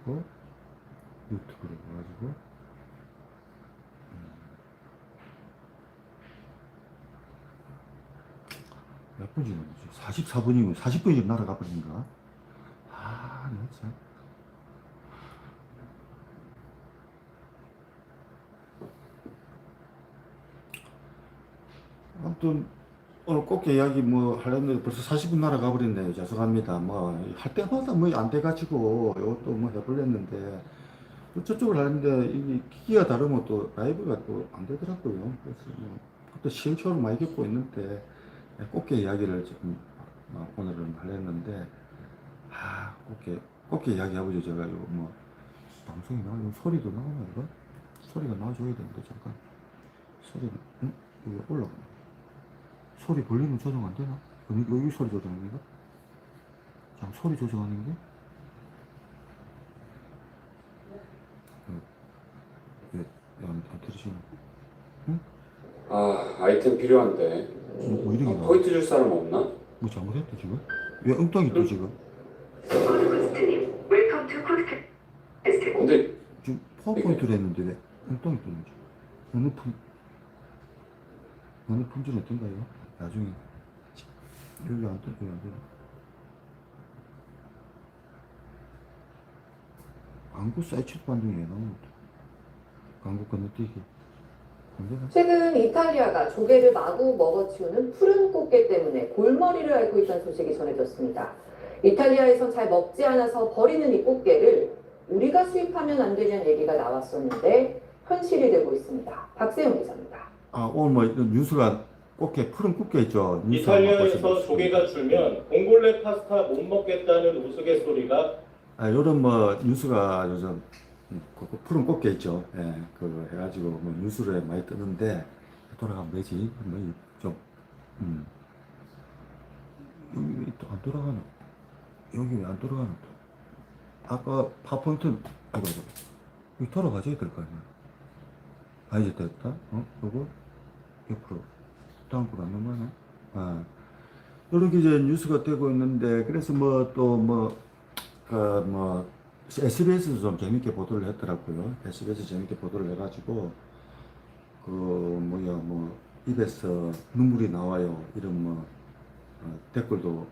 가가지고 유튜브로 가가지고 몇 분 지났지? 44분이면 40분이 날아가 버린가? 아, 나 참. 아무튼 오늘 꽃게 이야기 뭐 하려는데 벌써 40분 날아가 버렸네요. 죄송합니다. 뭐 할 때마다 뭐 안 돼가지고 이것도 뭐 해보려는데 또 저쪽을 하는데 이게 기기가 다르면 또 라이브가 또 안 되더라고요. 그래서 뭐 그것도 시행착오를 많이 겪고 있는데 꽃게 이야기를 지금 오늘은 하려는데 꽃게 이야기 해보죠. 제가 이거 뭐 방송이 나오면 소리도 나오나 이거? 소리가 나와줘야 되는데 잠깐 소리가 응? 이거 올라가. 소리 볼륨을 조정 안 되나? 여기 소리 조정하는 거? 잠깐 소리 조정하는 게? 왜, 안 들으시나? 응? 아, 아이템 필요한데. 뭐 이런 게 나와? 포인트 줄 사람 없나? 뭐 잘못했다 지금? 왜 엉덩이 또 응? 지금? 근데 지금 이게 파워포인트를 했는데 왜 엉덩이 뜨는지? 어느 품, 어느 품질이 어떤가요? 나중에 여기 안 뜨고 안 되나? 광고 사이트 반등이 왜 나오는 것도 광고 건너뛰기 안 되나? 최근 이탈리아가 조개를 마구 먹어치우는 푸른 꽃게 때문에 골머리를 앓고 있다는 소식이 전해졌습니다. 이탈리아에선 잘 먹지 않아서 버리는 이 꽃게를 우리가 수입하면 안 되냐는 얘기가 나왔었는데 현실이 되고 있습니다. 박세영 기자입니다. 오늘 뭐 이런 뉴스가 꽃게 푸른 꽃게 있죠. 뉴스 한번 이탈리아에서 보시면 조개가 줄면 봉골레 파스타 못 먹겠다는 우스갯소리가 요런 뭐 뉴스가 요즘 그 푸른 꽃게 있죠. 예, 그 해가지고 뭐 뉴스를 많이 뜨는데 돌아가면 되지. 뭐좀 여기 또 안 돌아가나? 여기 왜 안 돌아가나? 또 아까 파폰트 아이고 여기 돌아가줘야 될 거 아니야. 이제 됐다. 요거 옆으로 다음으로 안 넘어가나? 이렇게 이제 뉴스가 되고 있는데 그래서 뭐 또 뭐 SBS도 좀 재밌게 보도를 했더라고요. SBS 재밌게 보도를 해가지고 그 뭐야 뭐 입에서 눈물이 나와요 이런 뭐 댓글도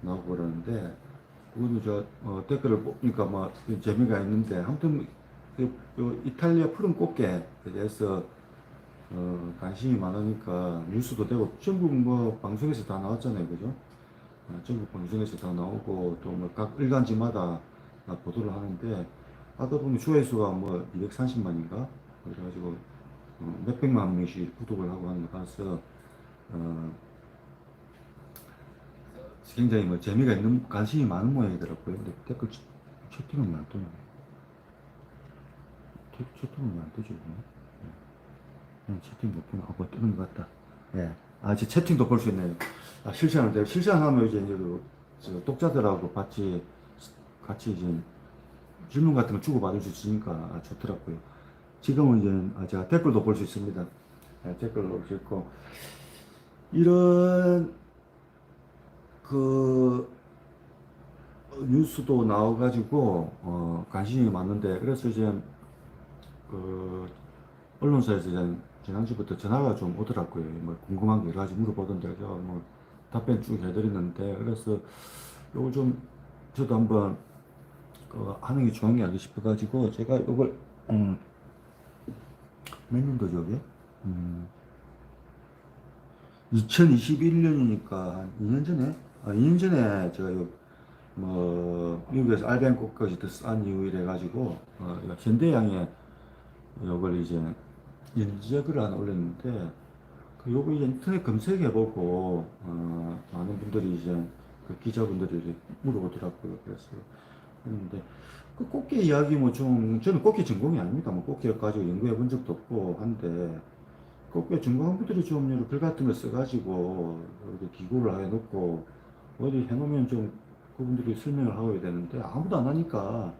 나오고 그러는데 그거는 댓글을 보니까 뭐 재미가 있는데 아무튼 요 이탈리아 푸른 꽃게에 대해서 관심이 많으니까 뉴스도 되고 전국 뭐 방송에서 다 나왔잖아요, 그죠? 전국 방송에서 다 나오고 또 뭐 각 일간지마다 보도를 하는데 하다 보니 조회수가 뭐 230만인가 그래가지고 몇백만 명씩 구독을 하고 하는 거 봐서 굉장히 뭐 재미가 있는 관심이 많은 모양이더라고요. 근데 댓글 채팅은 안 뜨네. 채팅은 안 뜨죠, 채팅 못 보나? 뭐 뜨는 것 같다. 예. 이제 채팅도 볼 수 있네요. 실시간을 돼요. 실시간하면 이제 저 독자들하고 같이 이제 질문 같은 거 주고받을 수 있으니까 좋더라고요. 지금은 이제 제가 댓글도 볼 수 있습니다. 예, 댓글도 볼 수 있고. 이런 그 뉴스도 나와가지고 관심이 많은데 그래서 이제 그 언론사에서 이제 지난주부터 전화가 좀 오더라고요. 뭐 궁금한 거 여러 가지 물어보던데 제가 뭐 답변 쭉 해드리는데 그래서 요거 좀 저도 한번 하는 게 좋은 게 아닌가 싶어가지고 제가 요걸 몇 년도죠 이게? 2021년이니까 한 2년 전에 2년 전에 제가 뭐 미국에서 알벤코까지 더 싼 이유 이래가지고 현대양에 요걸 이제 연재글을 하나 올렸는데 요거 이제 인터넷 검색해보고 많은 분들이 이제 그 기자분들이 물어보더라고요. 그래서 했는데 그 꽃게 이야기 뭐 좀 저는 꽃게 전공이 아닙니다. 뭐 꽃게 가지고 연구해 본 적도 없고 한데 꽃게 전공한 분들이 좀 이런 글 같은 거 써가지고 이렇게 기고를 해놓고 어디 해놓으면 좀 그분들이 설명을 하고 해야 되는데 아무도 안 하니까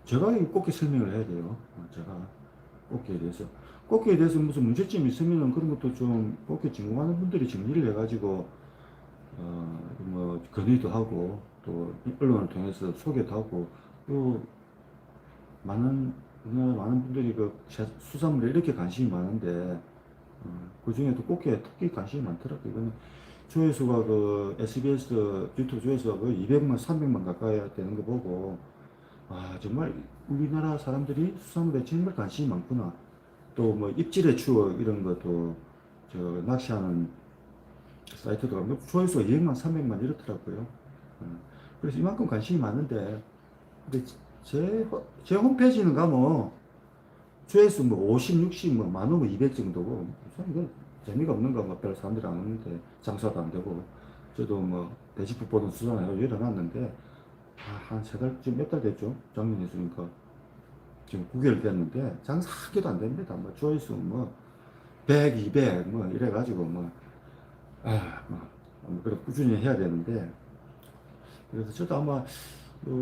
제가 이 꽃게 설명을 해야 돼요. 제가 꽃게에 대해서 무슨 문제점이 있으면은 그런 것도 좀 꽃게 전공하는 분들이 정리를 해가지고 뭐 건의도 하고 또 언론을 통해서 소개도 하고 또 우리나라 많은 분들이 그 수산물에 이렇게 관심이 많은데, 그 중에도 꽃게 특히 관심이 많더라고요. 이거는 조회수가 그 SBS 유튜브 조회수가 거의 200만, 300만 가까이 되는 거 보고, 아, 정말 우리나라 사람들이 수산물에 정말 관심이 많구나. 또 뭐 입질의 추억 이런 것도 저 낚시하는 사이트도 가면 조회수가 200만, 300만 이렇더라고요. 그래서 이만큼 관심이 많은데, 근데 제 홈페이지는 가면 조회수 뭐 50, 60, 뭐 많으면 200 정도고, 우선 이거 재미가 없는 거, 뭐 별 사람들이 안 오는데, 장사도 안 되고, 저도 뭐 대식품 보던 수산해서 일어났는데, 한 3달, 지금 몇 달 됐죠? 작년에 했으니까. 지금 9개월 됐는데, 장사 한 개도 안 됩니다. 뭐 조회수 뭐 100, 200, 뭐 이래가지고, 그래 꾸준히 해야 되는데, 그래서 저도 아마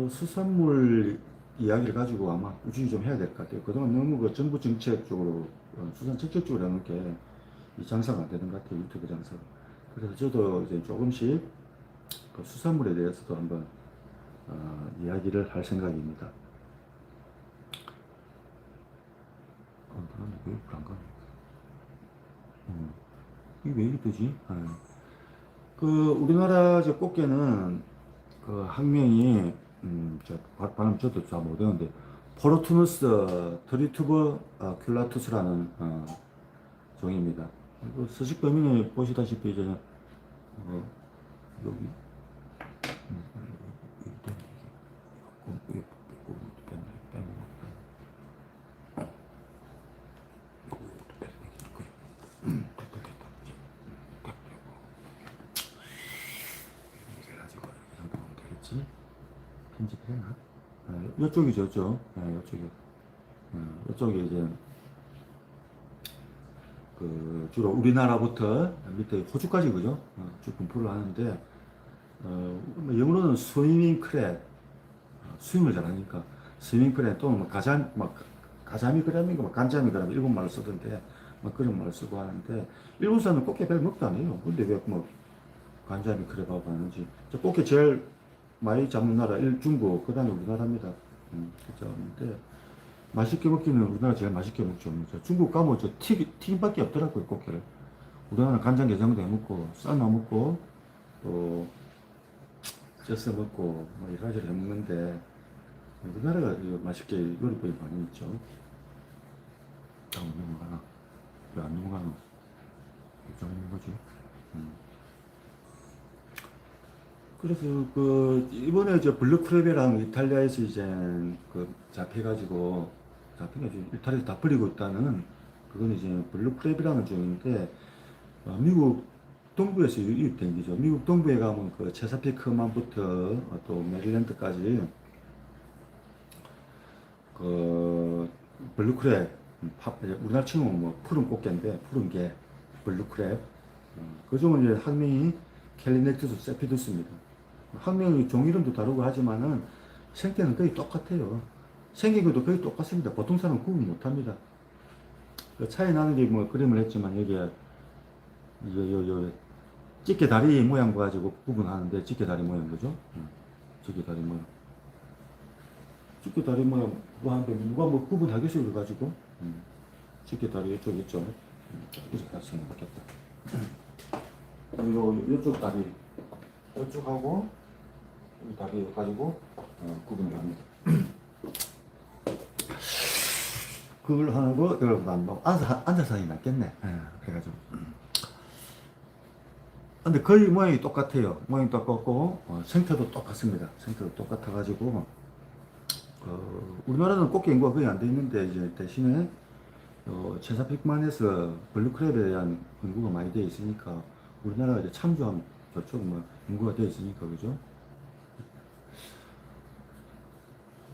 수산물 이야기를 가지고 아마 꾸준히 좀 해야 될 것 같아요. 그동안 너무 그 정부 정책 쪽으로, 수산 정책 쪽으로 하는 게 이 장사가 안 되는 것 같아요. 유튜브 장사가. 그래서 저도 이제 조금씩 그 수산물에 대해서도 한번 이야기를 할 생각입니다. 왜 이렇게 안 가네? 이게 왜 이렇게 뜨지? 그 우리나라 저 꽃게는 그 학명이 발음 저도 잘 못하는데 포르투누스 트리투버 큘라투스라는 종입니다. 그 서식 범위는 보시다시피 이제 여기 편집해나? 이쪽이죠, 이쪽. 이쪽이. 이쪽이 이제, 그, 주로 우리나라부터 밑에 호주까지, 그죠? 쭉 분포를 하는데, 뭐 영어로는 스위밍 크랩, 스윙을 잘하니까, 스위밍 크랩 또는 뭐 가자미 크랩인가, 뭐 간자미 크랩, 일본 말을 쓰던데, 뭐 그런 말을 쓰고 하는데, 일본 사람은 꽃게 별 먹도 안 해요. 근데 왜 뭐, 간자미 크랩하고 하는지. 저 꽃게 제일 많이 잡는 나라 중국, 그 다음에 우리나라입니다. 그런데 맛있게 먹기는 우리나라 제일 맛있게 먹죠. 중국 가면 저 튀김밖에 없더라고요, 꽃게를. 우리나라는 간장게장도 해 먹고, 삶아 먹고, 또 쪄서 먹고, 뭐 여러 가지를 해 먹는데, 우리나라가 맛있게 요리법이 많이 있죠. 다음 넘어가나? 왜 안 넘어가나? 왜 잡는 거지? 그래서 그 이번에 저 블루크랩이랑 이탈리아에서 이제 그 잡혀가지고 이탈리아에서 다 버리고 있다는 그건 이제 블루크랩이라는 종인데 미국 동부에서 유입된 기죠. 미국 동부에 가면 그 체사피크만부터 또 메릴랜드까지 그 블루크랩 우리나라 치면 뭐 푸른 꽃게인데 푸른 게 블루크랩 그 종은 이제 학명이 캘리넥투스 세피두스입니다. 학명이 종 이름도 다르고 하지만은 생태는 거의 똑같아요. 생긴 것도 거의 똑같습니다. 보통 사람은 구분 못합니다. 그 차이 나는 게 뭐 그림을 했지만 여기에 찌개 다리 모양 가지고 구분하는데 찌개 다리 모양 그죠? 찌개 다리 모양. 찌개 다리 모양 그거 하는데 누가 뭐 구분하겠어요 그래 가지고 찌개 다리 이쪽 있죠? 이렇게 같이 생각했다. 이쪽 다리 이쪽하고 이 다리 가지고 구분을 합니다. 그걸 하고 이걸 안 먹고 앉아서 하기 낫겠네. 그래가지고 근데 거의 모양이 똑같아요. 모양이 똑같고 생태도 똑같습니다. 생태도 똑같아가지고 우리나라는 꽃게 인구가 거의 안 돼 있는데 이제 대신에 체사픽만에서 블루크랩에 대한 연구가 많이 되어 있으니까 우리나라가 이제 참조한 저쪽 뭐 연구가 되어 있으니까 그죠?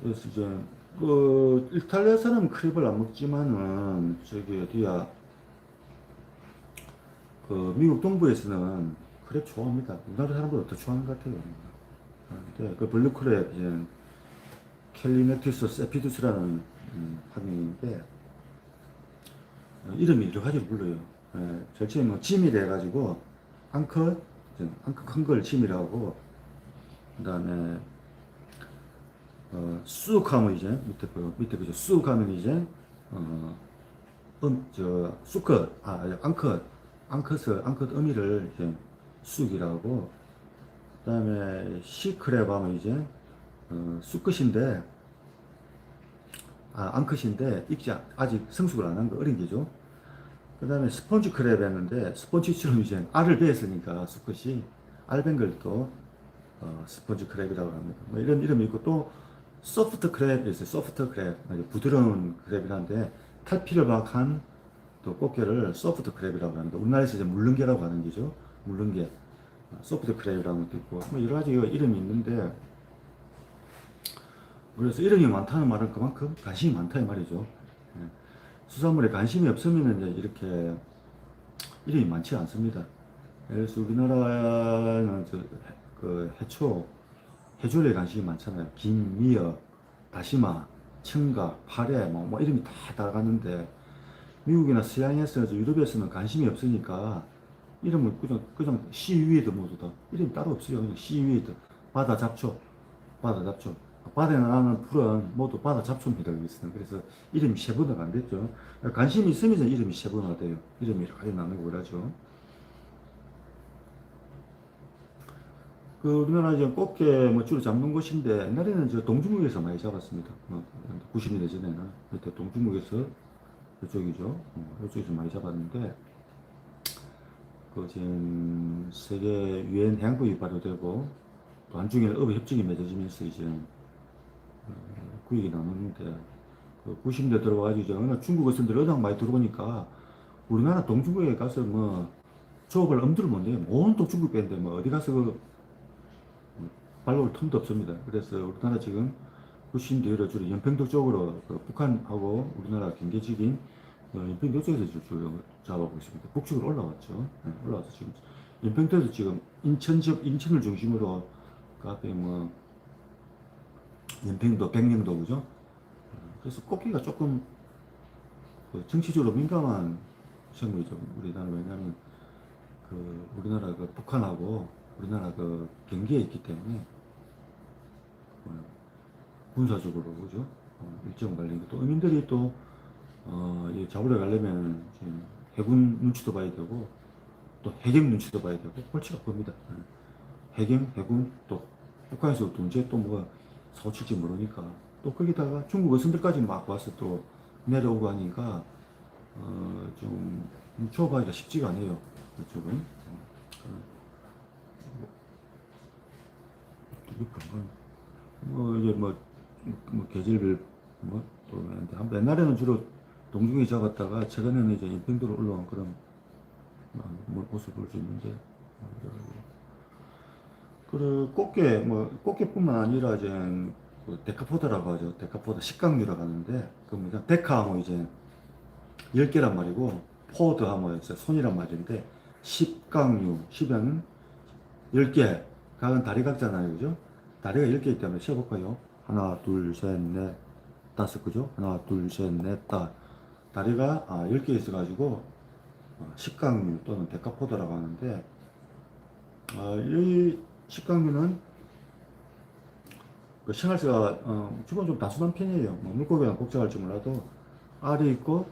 그래서 이제 그 이탈리아 사람은 크랩을 안 먹지만은 저기 어디야 그 미국 동부에서는 크랩 좋아합니다. 우리나라 사람보다 더 좋아하는 것 같아요. 근데 그 블루크랩 이제 캘리넥투스 세피두스라는 학명인데 이름이 여러 가지로 불러요. 절친이 뭐 짐이라 해가지고 앙커 큰 걸 짐이라고 그 다음에 쑥 하면 이제 밑에 그죠? 쑥 하면 이제 수컷, 암컷 어미를 이제 쑥이라고. 그다음에 시크랩 하면 이제 수컷인데, 암컷인데 아직 성숙을 안 한 거 어린 게죠. 그다음에 스폰지 크랩 했는데, 스폰지처럼 이제 알을 베었으니까 수컷이 알벤 걸 또 스폰지 크랩이라고 합니다. 뭐 이런 이름이 있고, 또 소프트 크랩이 있어요. 소프트 크랩, 아주 부드러운 크랩이란데 탈피를 막 한 또 꽃게를 소프트 크랩이라고 합니다. 우리나라에서 이제 물릉개라고 하는 게죠. 물릉개, 소프트 크랩이라는 것도 있고, 뭐 여러 가지 이름이 있는데, 그래서 이름이 많다는 말은 그만큼 관심이 많다 이 말이죠. 예. 수산물에 관심이 없으면 이제 이렇게 이름이 많지 않습니다. 그래서 우리나라는 해조류에 관심이 많잖아요. 김, 미역, 다시마, 청각, 파래, 뭐 이름이 다 따라가는데, 미국이나 서양에서 유럽에서는 관심이 없으니까 이름을 그냥 시위드 모두 다 이름이 따로 없어요. 그냥 시위드, 바다 잡초, 바다에 나는 풀은 모두 바다 잡초입니다. 그래서 이름이 세분화가 안 됐죠. 관심이 있으면 이름이 세분화돼요. 이름이 이렇게 나누고 그러죠. 우리나라 이제 꽃게 뭐 주로 잡는 곳인데, 옛날에는 동중국에서 많이 잡았습니다. 90년대 전에는 그때 동중국에서 이쪽이죠. 이쪽에서 많이 잡았는데, 지금 세계 유엔 해양법이 발효되고 또 한중일 어업 협정이 맺어지면서 이제 구역이 나누는데, 90년대 들어와가지고 중국 어선들이 워낙 많이 들어오니까 우리나라 동중국에 가서 뭐 조업을 엄두를 못 내요. 온통 중국 배인데 뭐 어디 가서 발로 올 틈도 없습니다. 그래서 우리나라 지금 90년대 이후로 주로 연평도 쪽으로 북한하고 우리나라 경계지긴 연평도 쪽에서 주로 잡아보고 있습니다. 북쪽으로 올라왔죠. 네, 올라와서 지금 연평도에서 지금 인천을 중심으로 그 앞에 뭐 연평도, 백령도 그죠? 그래서 꽃게가 조금 정치적으로 민감한 생물이죠. 우리나라. 왜냐하면 우리나라 북한하고 우리나라 경계에 있기 때문에 군사적으로 그죠? 일정 관련 또 어민들이 또 잡으러 가려면 지금 해군 눈치도 봐야 되고 또 해경 눈치도 봐야 되고 골치가 큽니다. 해경, 해군 또 북한에서 또 언제 또 뭐가 사고칠지 모르니까, 또 거기다가 중국 어선들까지 막 와서 또 내려오고 하니까 좀 조업하기가 쉽지가 않아요. 그쪽은. 이제 계절별 또 있는데, 옛날에는 주로 동중에 잡았다가 최근에는 이제 연평도로 올라온 그런 모습을 볼 수 있는데, 꽃게뿐만 아니라 이제 데카포드라고 하죠. 데카포드 식강류라고 하는데, 데카하면 이제 10개란 말이고, 포드하면 이제 손이란 말인데, 식강류, 10은 10개, 각은 다리 각잖아요. 그죠? 다리가 10개이기 때문에 세어볼까요? 하나, 둘, 셋, 넷, 다섯, 그죠? 하나, 둘, 셋, 넷, 다. 다리가 10개 있어가지고 식강류 또는 데카포드라고 하는데, 이 식강류는 생활세가 주로 좀 단순한 편이에요. 물고기랑 복잡할지 몰라도 알이 있고,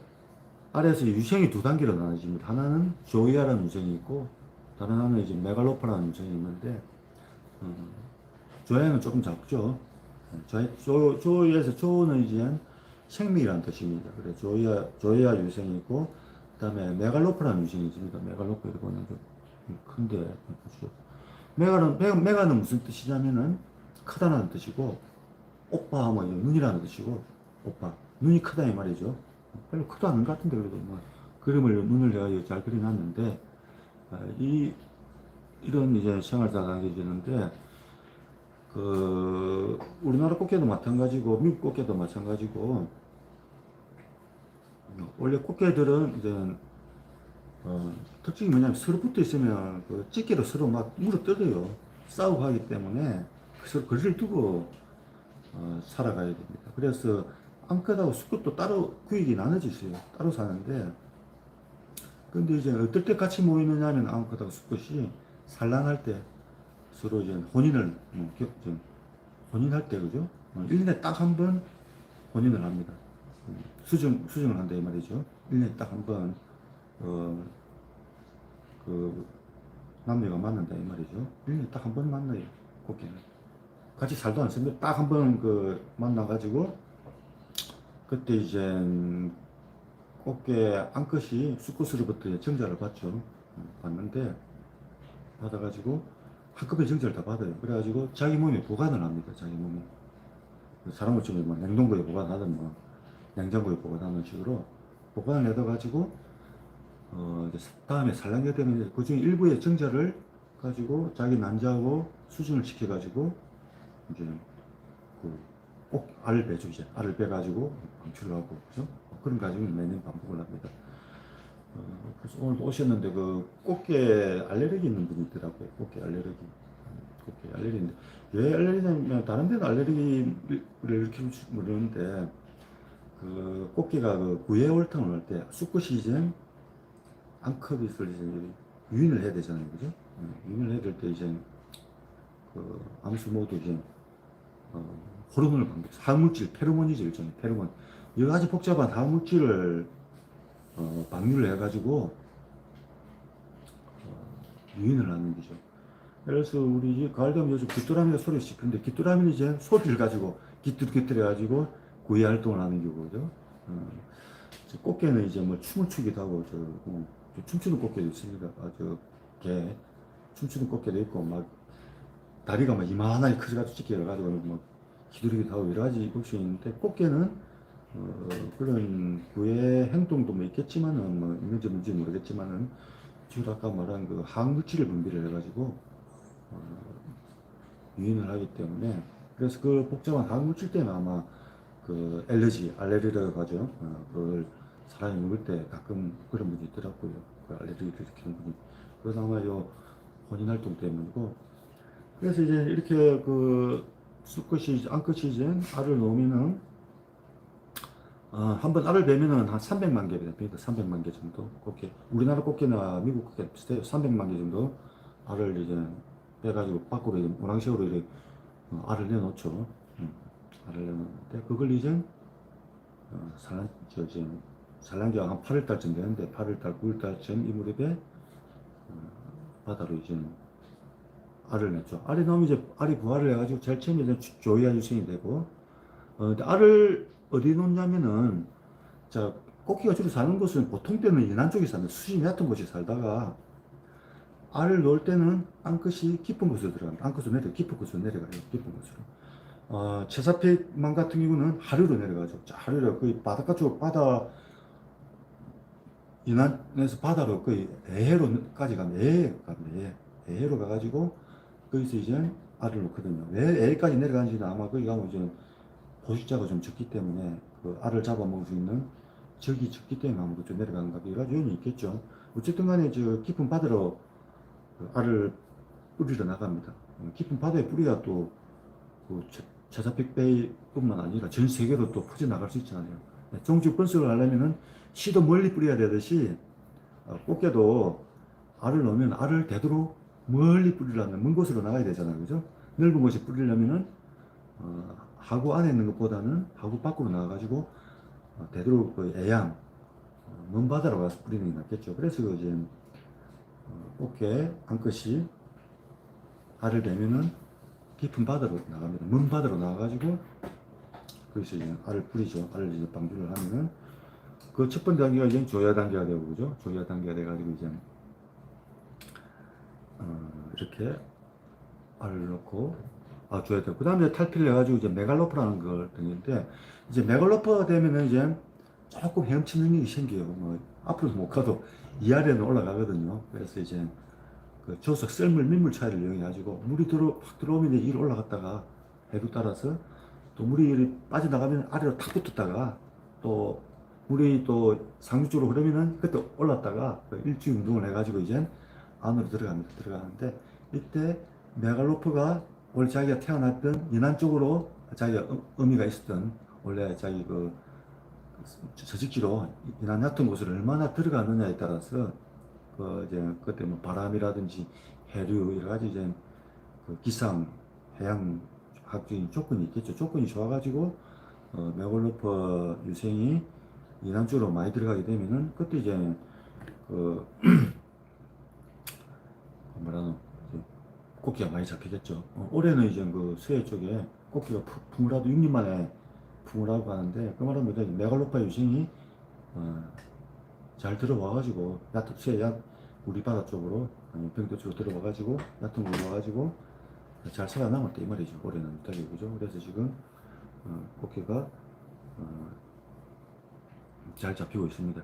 알에서 유생이 두 단계로 나눠집니다. 하나는 조이아라는 유생이 있고, 다른 하나는 이제 메갈로파라는 유생이 있는데, 조이아는 조금 작죠. 조이아에서 조는 이제 생명이라는 뜻입니다. 그래 조이아 유생이 있고, 그다음에 메갈로파라는 유생이 있습니다. 메갈로파 이거는 좀 큰데 보시죠. 메가는 무슨 뜻이냐면은 크다는 뜻이고, 오빠 하면 눈이라는 뜻이고, 오빠 눈이 크다 이 말이죠. 별로 크도 않은 것 같은데 그래도 그림을 눈을 내가 잘 그려놨는데, 이런 이제 생활사가 되는데, 우리나라 꽃게도 마찬가지고 미국 꽃게도 마찬가지고, 원래 꽃게들은 이제 특징이 뭐냐면 서로 붙어 있으면 집게로 서로 막 물어뜯어요. 싸우고 하기 때문에 서로 거리를 두고 살아가야 됩니다. 그래서 암컷하고 수컷도 따로 구역이 나눠져 있어요. 따로 사는데, 근데 이제 어떨 때 같이 모이느냐 하면 암컷하고 수컷이 산란할 때 서로 이제 혼인할 때, 그죠? 1년에 딱 한 번 혼인을 합니다. 수정을 한다 이 말이죠. 1년에 딱 한 번, 그, 남녀가 만난다 이 말이죠. 1년에 딱 한 번 만나요, 꽃게는. 같이 살도 않습니다. 딱 한 번 만나가지고, 그때 이제 꽃게 암컷이 수컷으로부터 정자를 받죠. 받는데, 받아가지고, 한꺼번에 정자를 다 받아요. 그래가지고 자기 몸에 보관을 합니다. 자기 몸에. 사람을 좀 뭐 냉동고에 보관하든 뭐 냉장고에 보관하는 식으로 보관을 해둬가지고 이제 다음에 산란기가 되면 그 중에 일부의 정자를 가지고 자기 난자하고 수정을 시켜가지고 이제 꼭 알을 빼죠. 이제 알을 빼가지고 방출을 하고 그죠? 그런 과정을 매년 반복을 합니다. 그래서 오늘도 오셨는데 그 꽃게 알레르기 있는 분이 있더라고요. 꽃게 알레르기. 꽃게 알레르기인데 왜 알레르기냐면 다른 데는 알레르기를 일으킬지 모르는데 그 꽃게가 그 구애 올탕을 할 때 수컷이 이제 암컷이 있을 이제 유인을 해야 되잖아요, 그죠? 유인을 해야 될 때 이제 그 암수 모두 이제 호르몬을 항물질, 페로몬이죠, 일종의 페로몬. 여러 가지 복잡한 항물질을 방류를 해가지고 유인을 하는 거죠. 그래서 우리 가을 되면 요즘 귀뚜라미가 소리를 시키는데 귀뚜라미는 이제 소리를 가지고 기뚤기뚤해가지고 구애 활동을 하는 거거든요. 꽃게는 이제 뭐 춤을 추기도 하고 춤추는 꽃게도 있습니다. 개 춤추는 꽃게도 있고 막 다리가 막 이만하게 커져가지고 찢겨 가지고 뭐 기두르기도 하고 여러 가지 것이 있는데 꽃게는 그런 구애 행동도 뭐 있겠지만은 뭐 있는지 없는지 모르겠지만은 지금 아까 말한 그 항물질을 분비를 해가지고 유인을 하기 때문에 그래서 그 복잡한 항물질 때문에 아마 그 알레르기라고 하죠. 그걸 사람이 먹을 때 가끔 그런 분이 있더라고요. 그 알레르기를 일으키는 분이. 그래서 아마 요 혼인 활동 때문이고. 그래서 이제 이렇게 그 수컷이, 암컷이 이제 알을 놓으면은 한번 알을 베면은 한 300만 개 됩니다. 300만 개 정도. 꽃게. 우리나라 꽃게나 미국 꽃게 비슷해요. 300만 개 정도 알을 이제 빼가지고 밖으로 이제 모낭식으로 이렇게 알을 내놓죠. 알을 내놓는데 그걸 이제 산란기가 한 8월달쯤 되는데 8월달, 9월달쯤 이 무렵에 바다로 이제 알을 냈죠. 알이 나오면 이제 알이 부화를 해가지고 제일 처음에 이제 조이아 유생이 되고 근데 알을 어디 놓냐면은 자 꽃게가 주로 사는 곳은 보통 때는 연안 쪽에 사는 수심이 얕은 곳에 살다가 알을 놓을 때는 암컷이 깊은 곳으로 들어갑니다. 암컷은 깊은 곳으로 내려가요. 깊은 곳으로. 채사피만 같은 경우는 하류로 내려가죠. 하류로 거의 바닷가 쪽 바다 연안에서 바다로 거의 애해로까지 가면 애해로 가가지고 거기서 이제 알을 놓거든요. 왜 애해까지 내려가는지는 아마 거기 가면 이제 포식자가 좀 적기 때문에 그 알을 잡아먹을 수 있는 적이 적기 때문에 아마 그쪽 내려가는가 여러 가지 요인이 있겠죠. 어쨌든 간에 저 깊은 바다로 그 알을 뿌리러 나갑니다. 깊은 바다에 뿌리야 또그 체사픽베이뿐만 아니라 전 세계로 또 퍼져나갈 수 있잖아요. 종주 번식을 하려면은 씨도 멀리 뿌려야 되듯이 꽃게도 알을 넣으면 알을 되도록 멀리 뿌리려면 먼 곳으로 나가야 되잖아요. 그죠? 넓은 곳에 뿌리려면은 하구 안에 있는 것보다는 하구 밖으로 나가가지고 되도록 그 애양 먼 바다로 가서 뿌리는 게 낫겠죠. 그래서 이제 꽃게 암컷이 알을 베면은 깊은 바다로 나갑니다. 먼 바다로 나가가지고 거기서 이제 알을 뿌리죠. 알을 이제 방류를 하면은 그 첫 번째 단계가 이제 조야 단계가 되고 그죠? 조야 단계가 돼가지고 이제 이렇게 알을 넣고 조야 되고 그 다음에 탈피를 해가지고 이제 메갈로프라는 걸 등인데 이제 메갈로프가 되면은 이제 조금 헤엄치 능력이 생겨요. 뭐 앞으로 못 가도 이 아래는 올라가거든요. 그래서 이제 그 조석 썰물 민물 차이를 이용해 가지고 물이 확 들어오면 이제 위로 올라갔다가 해도 따라서 또 물이 빠져나가면 아래로 탁 붙었다가 또 물이 또 상류 쪽으로 흐르면은 그때 올랐다가 일주 운동을 해가지고 이제 안으로 들어가는데 이때 메갈로프가 원래 자기가 태어났던 연안 쪽으로 자기가 의미가 있었던 원래 자기 그 저직지로 연안 얕은 곳을 얼마나 들어가느냐에 따라서 그 이제 그때 뭐 바람이라든지 해류 여러 가지 이제 그 기상 해양 각종 조건이 있겠죠. 조건이 좋아가지고 메갈로퍼 유생이 이난주로 많이 들어가게 되면은 그때 이제 그 뭐라노 꽃게가 많이 잡히겠죠. 올해는 이제 그 서해 쪽에 꽃게가 풍을하도 6년 만에 풍을하고 가는데 그 말은 뭐냐 메갈로파 유생이 잘 들어와가지고 얕은 서해 우리 바다 쪽으로 병도 쪽으로 들어와가지고 얕은 물로 와가지고 잘 살아남았다 이 말이죠. 올해는 딱이 그죠. 그래서 지금 꽃게가 잘 잡히고 있습니다.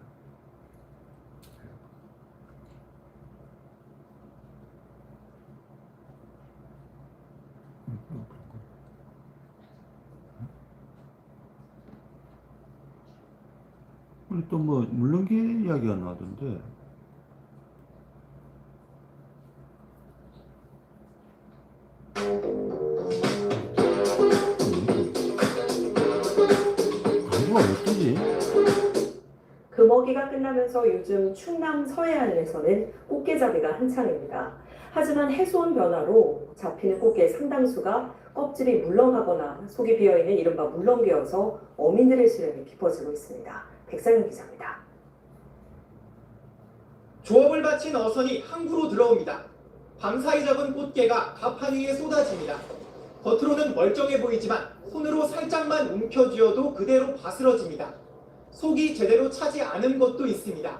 우리 또 뭐 물렁개 이야기가 나왔던데 광고가 왜 뜨지? 금어기가 끝나면서 요즘 충남 서해안에서는 꽃게잡이가 한창입니다. 하지만 해수온 변화로 잡히는 꽃게의 상당수가 껍질이 물렁하거나 속이 비어있는 이른바 물렁개여서 어민들의 시름이 깊어지고 있습니다. 백상윤 기자입니다. 조업을 마친 어선이 항구로 들어옵니다. 밤사이 잡은 꽃게가 갑판 위에 쏟아집니다. 겉으로는 멀쩡해 보이지만 손으로 살짝만 움켜쥐어도 그대로 바스러집니다. 속이 제대로 차지 않은 것도 있습니다.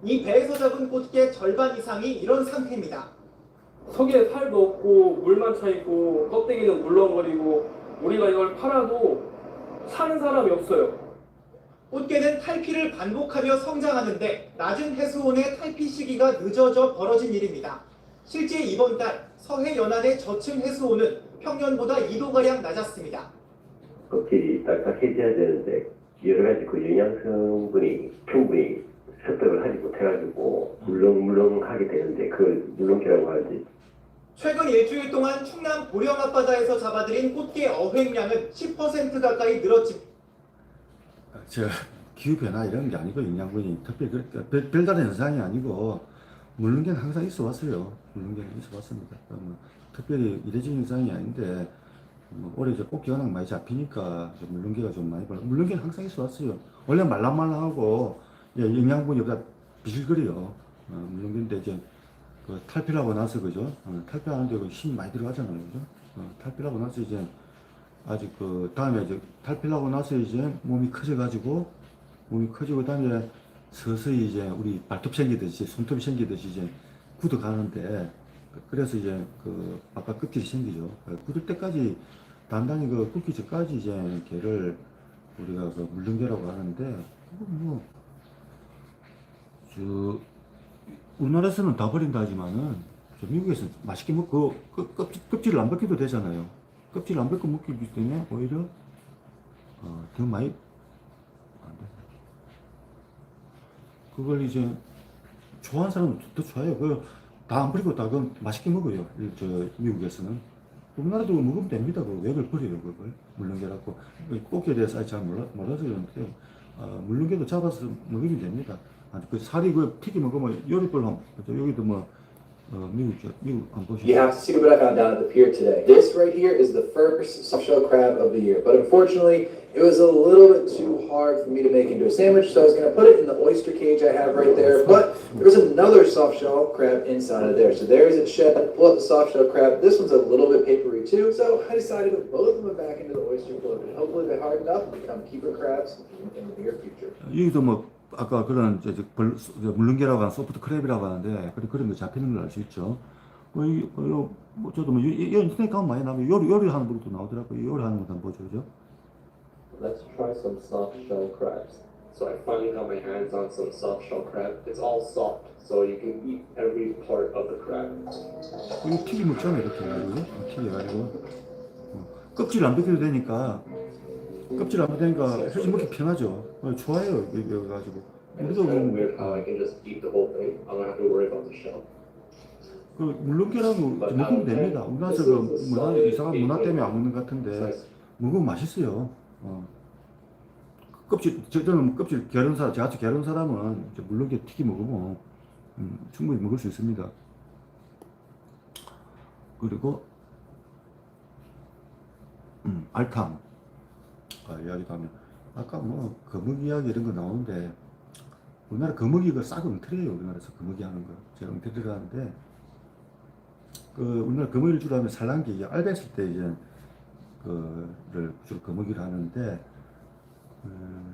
이 배에서 잡은 꽃게 절반 이상이 이런 상태입니다. 속에 살도 없고 물만 차 있고 껍데기는 물렁거리고 우리가 이걸 팔아도 사는 사람이 없어요. 꽃게는 탈피를 반복하며 성장하는데 낮은 해수온에 탈피 시기가 늦어져 벌어진 일입니다. 실제 이번 달 서해 연안의 저층 해수온은 평년보다 2도가량 낮았습니다. 껍질이 딱딱해져야 되는데 여러 가지 그 영양성분이 충분히 습득을 하지 못해가지고 물렁물렁하게 되는데 그 물렁기라고 하지. 최근 일주일 동안 충남 보령 앞바다에서 잡아들인 꽃게 어획량은 10% 가까이 늘었습니다. 저 기후변화 이런 게 아니고 영양분이 특별히 그렇게 별다른 현상이 아니고 물렁개는 항상 있어 왔어요. 물렁개는 있어 왔습니다. 특별히 이례적인 현상이 아닌데 올해 이제 꽃게 워낙 많이 잡히니까 물렁개가 좀 많이 벌어. 물렁개는 항상 있어 왔어요. 원래 말랑말랑하고 영양분이 여기다 비실거려요. 물렁개인데 이제 그 탈피하고 나서 그죠? 탈피하는데 힘이 많이 들어가잖아요, 그죠? 탈피하고 나서 이제 아직 그 다음에 이제 탈피하고 나서 이제 몸이 커져가지고 그다음에 서서히 이제 우리 발톱 생기듯이 손톱이 생기듯이 이제 굳어가는데 그래서 이제 그 아까 껍질이 생기죠. 굳을 때까지 단단히 그 굳기 전까지 이제 걔를 우리가 그 물렁개라고 하는데 그거 우리나라에서는 다 버린다 하지만은 미국에서는 맛있게 먹고 껍질을 안 벗겨도 되잖아요. 껍질 안 벗고 먹기 때문에 오히려 더 많이 안 돼. 그걸 이제 좋아하는 사람은 더 좋아해요. 그 다 안 버리고 다 그 맛있게 먹어요. 저 미국에서는. 우리나라도 먹으면 됩니다. 왜 그걸 버려요? 그걸 물렁개라고 꽃게에 대해서 아직 잘 몰라서 그런데 물렁개도 잡아서 먹으면 됩니다. 그 살이 그 튀기 먹으면 요리불 여기도 뭐 미국 안 보시죠? You have to see what I found down at the pier today. This right here is the first softshell crab of the year, but unfortunately, it was a little bit too hard for me to make into a sandwich, so I was going to put it in the oyster cage I have right there. But there's another softshell crab inside of there, so there's its shell. Pull up the softshell crab. This one's a little bit papery too, so I decided to put both of them back into the oyster float, and hopefully they harden up and become keeper crabs in the near future. 여기도 뭐 아까 그런 물렁개라고 하는 소프트 크랩이라고 하는데 그런 거 잡히는 걸 알 수 있죠. 뭐 저도 뭐 인터넷 가면 많이 나오면 요리하는 분도 나오더라고요. 요리하는 것도 한번 보죠, 그죠? Let's try some soft shell crabs. So I finally got my hands on some soft shell crab. It's all soft, so you can eat every part of the crab. 이거 튀김 먹잖아요, 이렇게 그죠? 튀겨가지고 껍질 안 벗겨도 되니까 훨씬 먹기 편하죠. 좋아요, 이거 가지고. And it's kind of weird how I can just eat the whole thing. I don't have to worry about the shell. 그 물렁개라고 먹으면 됩니다. 우리나라에서 그 이상한 문화 때문에 안 먹는 것 같은데 먹으면 맛있어요. 저는 껍질 게으른 사람, 저같이 게으른 사람은 물렁개 튀김 먹으면 충분히 먹을 수 있습니다. 그리고 알탕 이야기도 하면 아까 뭐 거북이 이야기 이런 거 나오는데 우리나라 거북이가 싹 엉터리예요. 우리나라에서 거북이 하는 거 제가 엉터리를 하는데 그 우리나라 거북이를 주로 하면 산란기 이제 알배했을 때 이제 그를 주로 거북이를 하는데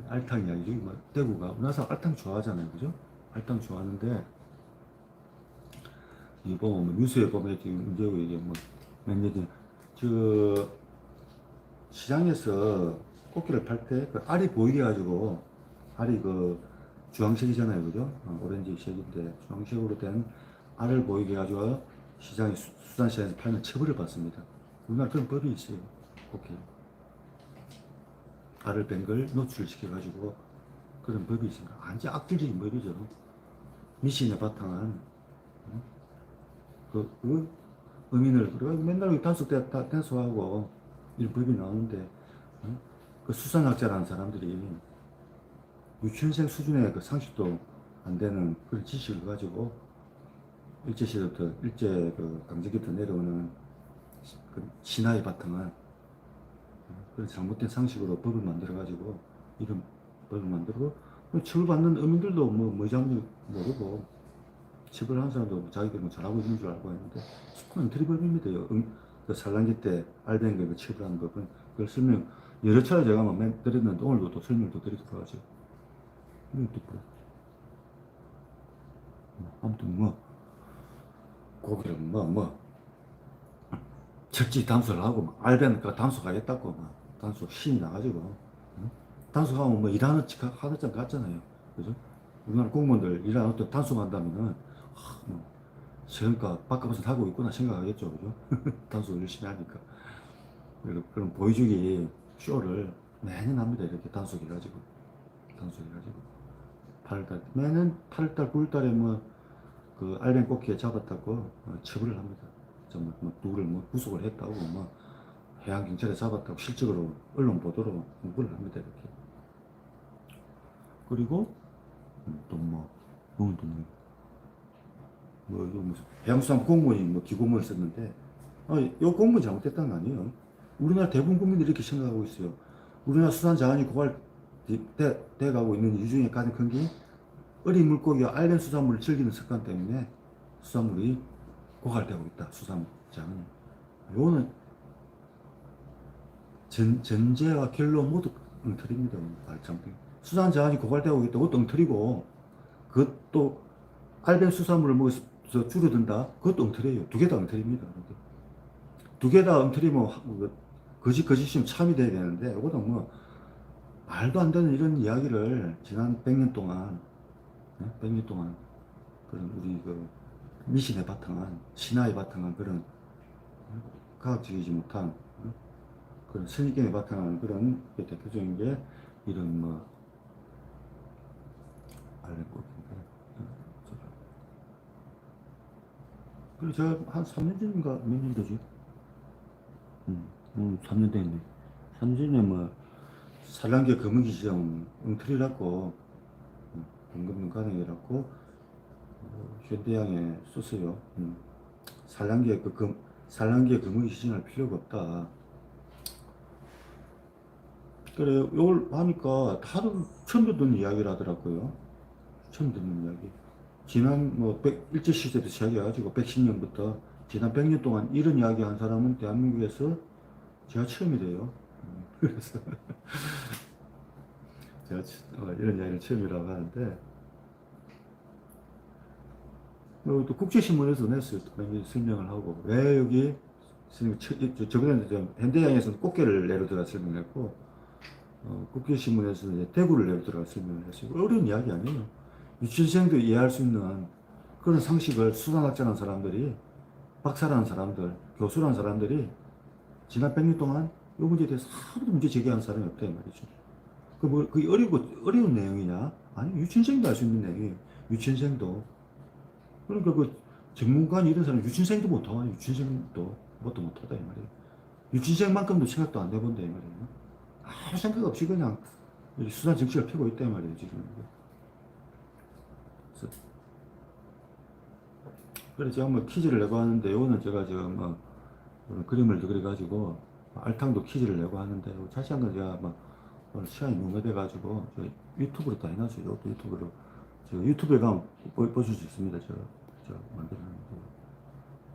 알탕 이야기 뭐 대구가 우리나라 사람 알탕 좋아하잖아요, 그죠? 알탕 좋아하는데 이 보면 뭐 뉴스에 보면 지금 문제고 이게 뭐 몇 년 전 저 시장에서 꽃게를 팔 때 그 알이 보이게 가지고 알이 그 주황색이잖아요, 그죠? 오렌지색인데 주황색으로 된 알을 보이게 가지고 시장에 수산시장에서 팔면 처벌을 받습니다. 우리나라 그런 법이 있어요. 꽃게 알을 뺀 걸 노출시켜 가지고 그런 법이 있습니다. 완전 악질적인 법이죠. 미신의 바탕한 그 의민을 그리고 맨날 단속하고 이런 법이 나오는데 그 수산학자라는 사람들이 유치원생 수준의 그 상식도 안 되는 그런 지식을 가지고 일제시대부터 일제 그 강점기부터 내려오는 그 신화에 바탕한 그런 잘못된 상식으로 법을 만들어 가지고 이런 법을 만들고 처벌받는 어민들도 뭐 장면 모르고 처벌하는 사람도 자기들이 뭐 잘하고 있는 줄 알고 있는데 그건 엉터리법입니다. 그 산란기 때 알된 거 처벌하는 법은 그걸 설명 여러 차례 제가 뭐 드렸는데 오늘도 또 설명도 드리도록 하죠. 아무튼 뭐 고기를 철저히 단속을 하고 알배니까 단속하겠다고 단속 신이 나가지고 단속하면 뭐 일하는 척 같잖아요, 그죠? 우리나라 공무원들 일하는 때 단속한다면은 그러니까 바깥에서 하고 있구나 생각하겠죠, 그죠? 단속을 열심히 하니까. 그런 보여주기 쇼를 매년 합니다. 이렇게 단속해가지고 8월달 매년 8월달 9월달에 뭐 그 알뱅 꽃게 잡았다고 처벌을 합니다. 뭐 누구를 뭐 구속을 했다고 뭐 해양 경찰에 잡았다고 실적으로 언론 보도로 공부를 합니다. 이렇게. 그리고 또 해양수산 공무원이 뭐 기고문을 썼는데 이 공무원 잘못됐다는 거 아니에요. 우리나라 대부분 국민들이 이렇게 생각하고 있어요. 우리나라 수산 자원이 고갈돼가고 있는 이유 중에 가장 큰 게 어린 물고기와 알된 수산물을 즐기는 습관 때문에 수산물이 고갈되고 있다. 수산 자원이. 요거는 전제와 결론 모두 엉터리입니다. 수산 자원이 고갈되고 있다. 그것도 엉터리고 그것도 알된 수산물을 먹어서 줄어든다. 그것도 엉터리예요. 두 개 다 엉터리입니다. 두 개 다 엉터리면 거짓이면 참이 돼야 되는데 이것도 뭐 말도 안 되는 이런 이야기를 지난 100년 동안 그런 우리 그 미신에 바탕한 신화에 바탕한 그런 과학적이지 못한 그런 선입견에 바탕한 그런 대표적인 게 이런 뭐 알레꽃인가. 그리고 제가 한 3년 전인가 몇 년 되지? 3년 됐네. 3년 전에 뭐 산란기의 거문기 시장 엉터리라고 공급능 가능이라고 현대양에 썼어요. 산란기의 거문기 시장할 필요가 없다. 그래 이걸 하니까 다들 처음 듣는 이야기를 하더라고요. 처음 듣는 이야기. 지난 일제시대부터 시작해가지고 110년부터 지난 100년 동안 이런 이야기 한 사람은 대한민국에서 제가 처음이래요. 그래서 제가 이런 이야기를 처음이라고 하는데 또 국제신문에서 냈어요. 설명을 하고 왜 여기 저번에 현대양에서는 꽃게를 예로 들어 설명했고 국제신문에서는 대구를 예로 들어 설명을 했어요. 어려운 이야기 아니에요. 유치원생도 이해할 수 있는 그런 상식을 수산학자라는 사람들이 박사라는 사람들, 교수라는 사람들이 지난 100년 동안 이 문제에 대해서 하나도 문제 제기한 사람이 없다 이 말이죠. 그게 어려운 내용이냐? 아니 유치원생도 알 수 있는 내용이에요. 유치원생도. 그러니까 그 전문가니 이런 사람 유치원생도 못하고 유치원생도 뭣도 못하다 이 말이에요. 유치원생만큼도 생각도 안 해본다 이 말이에요. 아무 생각 없이 그냥 수산 정책을 펴고 있다 이 말이에요 지금. 그래서 제가 뭐 퀴즈를 내고 하는데, 이거는 제가 지금 그림을 그려가지고 알탕도 퀴즈를 내고 하는데 자세한 건 제가 막 오늘 시간이 너무 돼가지고 저 유튜브로 다 해놨어요. 이것도 유튜브로 저 유튜브에 가면 보실 수 있습니다. 저 만드는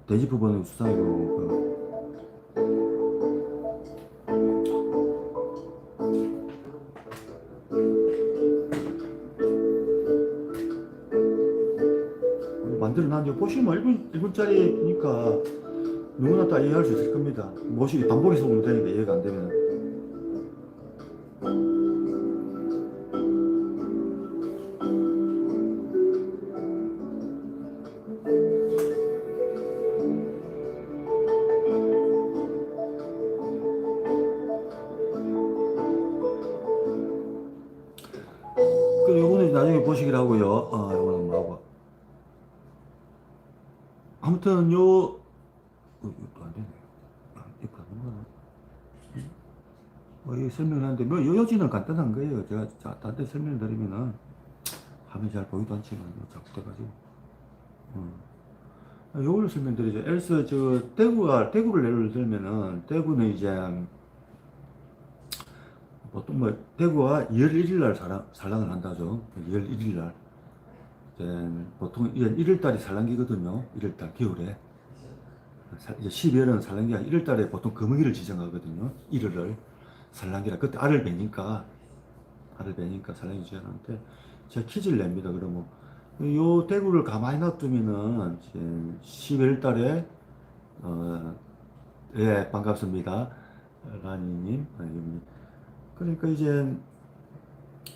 돼지 부분의 수사이고 만들어 놨는데 보시면 1분짜리니까 누구나 다 이해할 수 있을 겁니다. 모시기 반복해서 보면 되니까 이해가 안 되면. 그 요거는 나중에 보시기로 하고요. 요거는 뭐하고. 아무튼 이것도 안 되네. 이거 안 되나? 이 설명하는데 뭐 요지는 간단한 거예요. 제가 딴데 설명드리면은 화면이 잘 보이도 않지만 자꾸 돼가지고. 요걸 설명드리죠. 엘스 대구를 예를 들면은 대구는 이제 보통 뭐 대구가 2월 1일 날 산란을 한다죠. 2월 1일 날. 보통 1월 달이 산란기거든요. 1월 달 겨울에. 이제 12월은 산란기가 1월 달에 보통 금어기를 지정하거든요. 1월을 산란기라. 그때 알을 베니까 산란기 지정하는데 제가 퀴즈를 냅니다. 그러면 요 대구를 가만히 놔두면은 12월 달에 예, 반갑습니다. 라니님. 그러니까 이제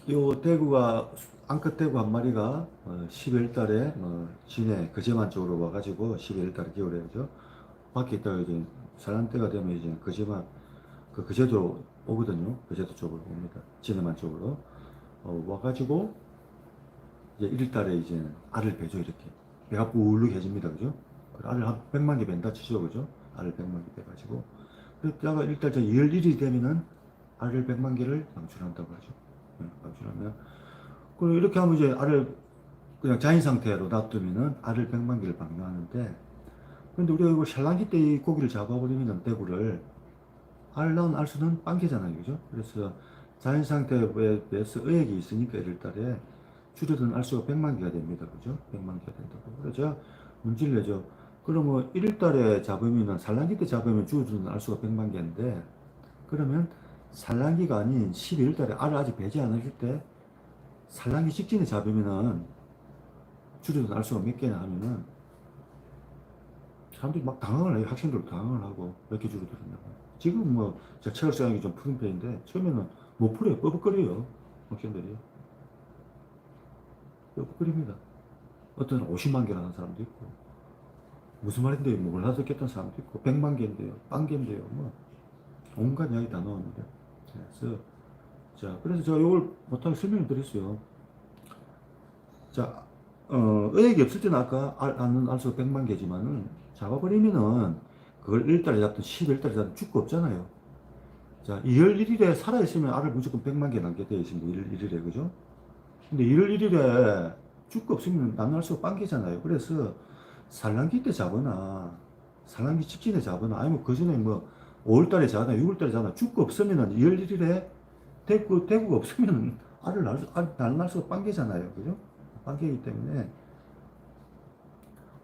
요 대구가 앙컷 대구 한 마리가 12월 달에 진해 거제만 쪽으로 와가지고 12월 달에 겨울에 그죠? 밖에 있다가 이제 산란 때가 되면 이제 거제만 거제도 오거든요. 거제도 쪽으로 옵니다. 진해만 쪽으로 와가지고 이제 1월 달에 이제 알을 베죠. 이렇게 배가 부르게해집니다. 그죠? 알을 한 100만 개 벤다 치죠. 그죠? 알을 100만 개 빼가지고 그랬다가 1달 전 2월 1일이 되면은 알을 100만 개를 방출한다고 하죠. 방출하면 그럼 이렇게 하면 이제 알을 그냥 자연 상태로 놔두면은 알을 100만 개를 방류하는데, 근데 우리가 이거 산란기 때 이 고기를 잡아버리면 대구를 알 낳은 알수는 빵개잖아요. 그죠? 그래서 자연 상태에 비해서 의액이 있으니까 1월 달에 줄어든 알수가 100만 개가 됩니다. 그죠? 100만 개가 된다고. 그래서 제가 문제를 내죠. 그러면 1월 달에 잡으면은 산란기 때 잡으면 줄어드는 알수가 100만 개인데, 그러면 산란기가 아닌 12월 달에 알을 아직 배지 않으실 때 산란기 직전에 잡으면은 줄여도 알수가 몇 개냐 하면은 사람들이 막 당황을 해요. 학생들도 당황을 하고 몇 개 줄어들었냐고. 지금 뭐 제가 체력 시간이 좀 푸른 편인데 처음에는 못 풀어요. 뻐벅거려요. 학생들이 뻐벅거립니다. 어떤 50만 개나 하는 사람도 있고 무슨 말인데요? 뭐 몰라서 듣겠다는 사람도 있고 100만 개인데요. 빵개인데요. 뭐 온갖 이야기 다 나오는데. 그래서 제가 이걸 못하게 설명을 드렸어요. 자, 의액이 없을 때는 아까 알수가 100만 개지만은 잡아버리면은 그걸 1달에 잡든 11달에 잡든 줄 거 없잖아요. 자, 2월 1일에 살아있으면 알을 무조건 100만 개 남게 되어 있습니다. 1월 1일에, 그죠? 근데 1월 1일에 줄 거 없으면 남는 알수가 빵개잖아요. 그래서 산란기 때 잡거나, 산란기 직전에 잡거나, 아니면 그 전에 뭐 5월달에 잡거나 6월달에 잡거나 줄 거 없으면은 2월 1일에 대구가 없으면 알을 낳는 알수가 빵개잖아요. 그죠? 빵개이기 때문에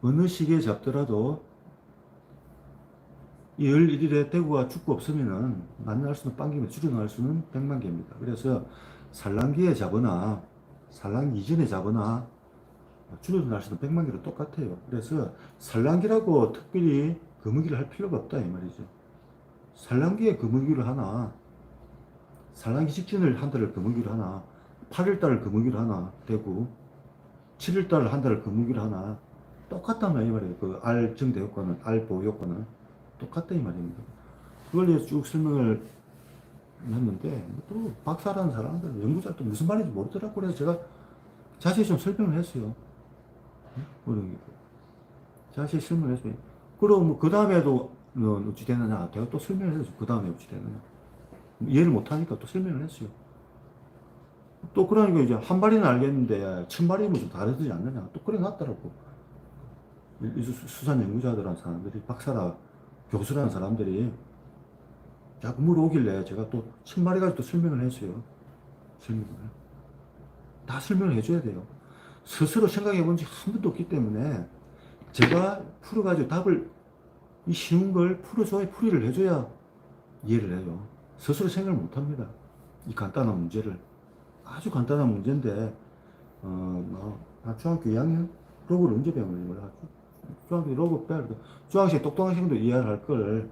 어느 시기에 잡더라도 2월 1일에 대구가 죽고 없으면은 낳는 알수는 빵개면 줄여놓은 알수는 100만 개입니다. 그래서 산란기에 잡거나 산란기 이전에 잡거나 줄여놓은 알수는 100만 개로 똑같아요. 그래서 산란기라고 특별히 거무기를 할 필요가 없다 이 말이죠. 산란기에 거무기를 하나, 산란기 직전을 한 달을 거무기를 하나, 8일달을 거무기를 하나 대구, 7일달 한 달을 거무기를 하나 똑같단 말이에요. 그 알 정대 효과는, 알 보호 효과는 똑같다 이 말입니다. 그걸 쭉 설명을 했는데 또 박사라는 사람들, 연구자도 무슨 말인지 모르더라고. 그래서 제가 자세히 좀 설명을 했어요. 자세히 설명을 했어요. 그럼 뭐 그 다음에도 어찌 되느냐, 제가 또 설명을 했어요. 그 다음에 어찌 되느냐, 이해를 못하니까 또 설명을 했어요. 또 그러니까 이제 한 마리는 알겠는데 1000마리면 좀 다르지 않느냐, 또 그래 놨더라고. 수산 연구자들한 사람들이, 박사라 교수라는 사람들이 자꾸 물어오길래 제가 또 1000마리 가지고 또 설명을 했어요. 다 설명을 해줘야 돼요. 스스로 생각해 본 적 한 번도 없기 때문에 제가 풀어가지고 답을 이 쉬운 걸 풀어줘야 풀이를 해줘야 이해를 해요. 스스로 생각을 못 합니다. 이 간단한 문제를. 아주 간단한 문제인데, 중학교 2학년? 로그를 언제 배우는지 몰라. 중학교 로그 배울 때, 중학생 똑똑한 친구도 이해를 할 걸,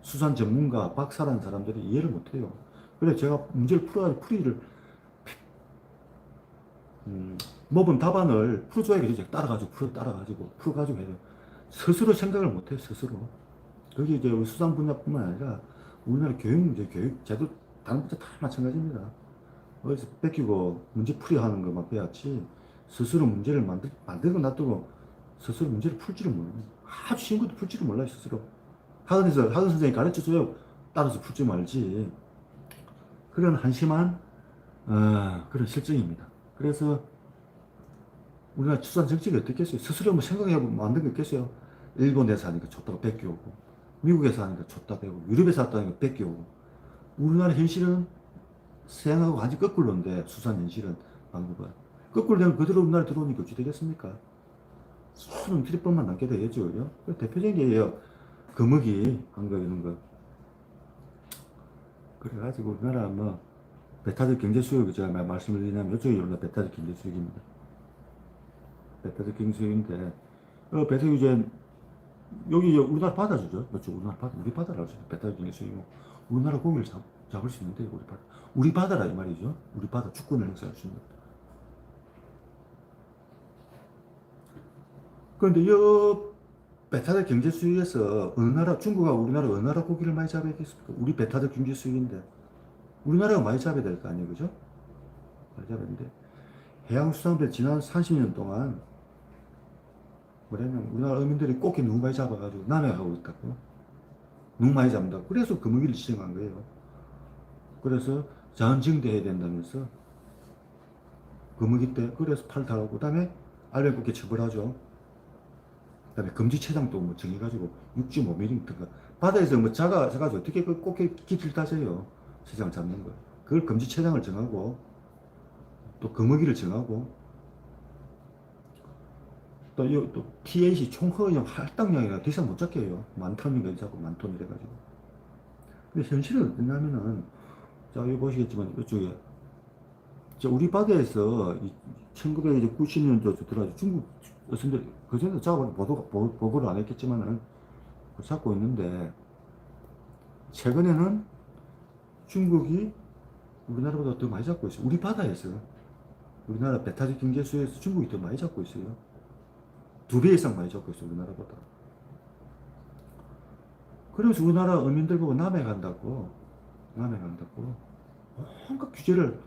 수산 전문가, 박사라는 사람들이 이해를 못 해요. 그래서 제가 문제를 풀어가지고 풀이를, 모범 답안을 풀어줘야겠죠. 따라가지고 풀어가지고 해요. 스스로 생각을 못 해요, 스스로. 그게 이제 우리 수산 분야뿐만 아니라, 우리나라 교육 문제, 교육 제도, 다른 문제 다 마찬가지입니다. 어디서 뺏기고 문제 풀이하는 것만 배웠지 스스로 문제를 만들고 놔두고 스스로 문제를 풀 줄을 몰라요. 아주 쉬운 것도 풀 줄을 몰라요, 스스로. 학원 선생님이 가르쳐줘요. 따라서 풀 줄 말지. 그런 한심한 그런 실정입니다. 그래서 우리나라 추산 정책이 어떻겠어요? 스스로 뭐 생각해보면 만든 게 있겠어요? 일본에서 하니까 줬다가 뺏겨오고, 미국에서 하니까 줬다 빼고, 유럽에서 왔다니까 뺏겨오고. 우리나라 현실은 서양하고 완전 거꾸로인데, 수산 현실은 방법은. 거꾸로 되면 그대로 우리나라 들어오니까 어찌 되겠습니까? 수는 트리법만 남게 되겠죠, 그죠? 대표적인 게 예요. 거먹이 한 거, 이런 거. 그래가지고 우리나라 뭐, 배타적 경제 수익을 제가 말씀을 드리냐면, 이쪽이 우리나라 배타적 경제 수익입니다. 배타적 경제 수익인데, 배타적 이제, 여기 우리나라 바다죠. 그렇죠. 우리나라 바다, 우리 바다라고 하죠. 배타적 경제 수익이고, 우리나라 고기를 잡을 수 있는데, 우리 바다. 우리 바다라 이 말이죠. 우리 바다 주권을 행사할 수 있는. 그런데 이 배타적 경제 수익에서 어느 나라, 중국하고 우리나라 어느 나라 고기를 많이 잡아야겠습니까? 우리 배타적 경제 수익인데 우리나라가 많이 잡아야 될 거 아니에요, 그죠? 많이 잡아야 되는데 해양수산부에 지난 30년 동안 뭐냐면 우리나라 어민들이 꽃게 너무 많이 잡아가지고 남해하고 있다고. 너무 많이 잡는다고. 그래서 거먹이를 지정한 거예요. 그래서 자연증대해야 된다면서 거먹이 때 그래서 팔달하고 그다음에 알배기 꽃게 처벌하죠. 그다음에 금지체장도 뭐 정해가지고 6.5mm 같은 거 바다에서 뭐 작아서 어떻게 그 꽃게 깊이를 따져요. 체장을 잡는 거. 그걸 금지체장을 정하고 또 거먹이를 정하고 또 TAC 총허용 할당량이라 더 이상 못 잡게 해요. 10,000톤인가 잡고 10,000톤 이래가지고. 근데 현실은 어떠냐면은 자 여기 보시겠지만 이쪽에 우리 바다에서 1990년도 들어가지고 중국 어선들 그전에 잡아서 보고를 안 했겠지만은 잡고 있는데 최근에는 중국이 우리나라보다 더 많이 잡고 있어요. 우리 바다에서 우리나라 배타적 경제 수에서 중국이 더 많이 잡고 있어요. 2배 이상 많이 잡고 있어요, 우리나라보다. 그래서 우리나라 어민들 보고 남해 간다고 온갖 규제를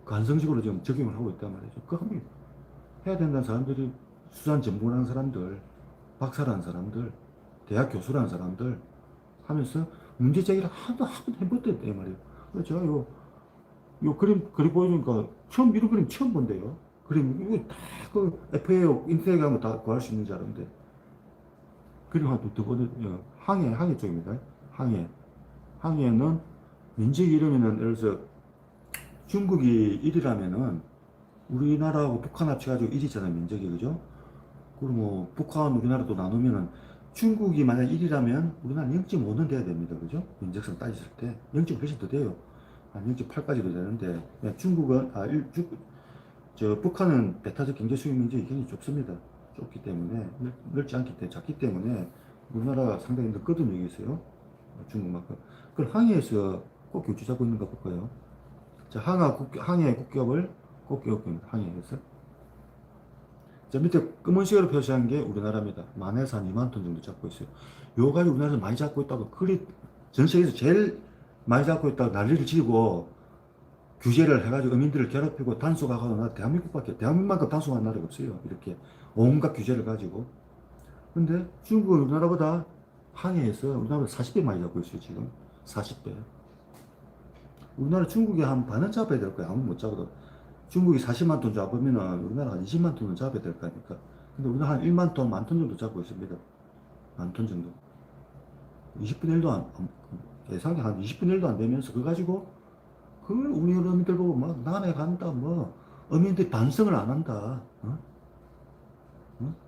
간성적으로 지금 적용을 하고 있단 말이죠. 그거 한번 해야 된다는 사람들이 수산 전문하는 사람들, 박사라는 사람들, 대학 교수라는 사람들 하면서 문제 제기를 한 번 해봤단 말이에요. 그래서 제가 요 그림 보여주니까 이런 그림 처음 본대요. 그림, 이거 다 그 FAA 인터넷에 가면 다 구할 수 있는 줄 알았는데. 그림 하나 더 보여요. 항해 쪽입니다. 항해는 면적이 이러면은, 예를 들어서 중국이 1이라면은 우리나라하고 북한 합쳐가지고 1이잖아요, 면적이. 그죠? 그리고 뭐 북한, 우리나라도 나누면은 중국이 만약 1이라면 우리나라는 0.5는 돼야 됩니다. 그죠? 면적상 따졌을 때. 0.5 훨씬 더 돼요. 한 0.8까지도 되는데, 중국은, 북한은 배타적 경제 수익 면적이 굉장히 좁습니다. 좁기 때문에, 넓지 않기 때문에, 작기 때문에, 우리나라가 상당히 늦거든, 여기서요. 중국만큼. 그걸 항해에서 꽃게 어찌 잡고 있는가 볼까요? 자, 항해 국격입니다. 항해에서. 자, 밑에 검은색으로 표시한 게 우리나라입니다. 만에서 한 2만 톤 정도 잡고 있어요. 요 가지고 우리나라에서 많이 잡고 있다고, 전 세계에서 제일 많이 잡고 있다고 난리를 치고, 규제를 해가지고 어민들을 괴롭히고 단속하고 나 대한민국만큼 단속한 나라가 없어요. 이렇게 온갖 규제를 가지고. 근데 중국은 우리나라보다 항해에서 우리나라보다 40배 많이 잡고 있어요, 지금. 40배. 우리나라 중국이 한 반은 잡아야 될 거야. 아무 못 잡아도. 중국이 40만 톤 잡으면은 우리나라 한 20만 톤은 잡아야 될 거니까. 근데 우리나라 한 1만 톤, 10,000톤 정도 잡고 있습니다. 10,000톤 정도. 20분의 1도 계산이 한 20분 1도 안 되면서 그거 가지고 그걸 우리 어민들 보고 막 남해 간다 뭐 어민들이 반성을 안 한다.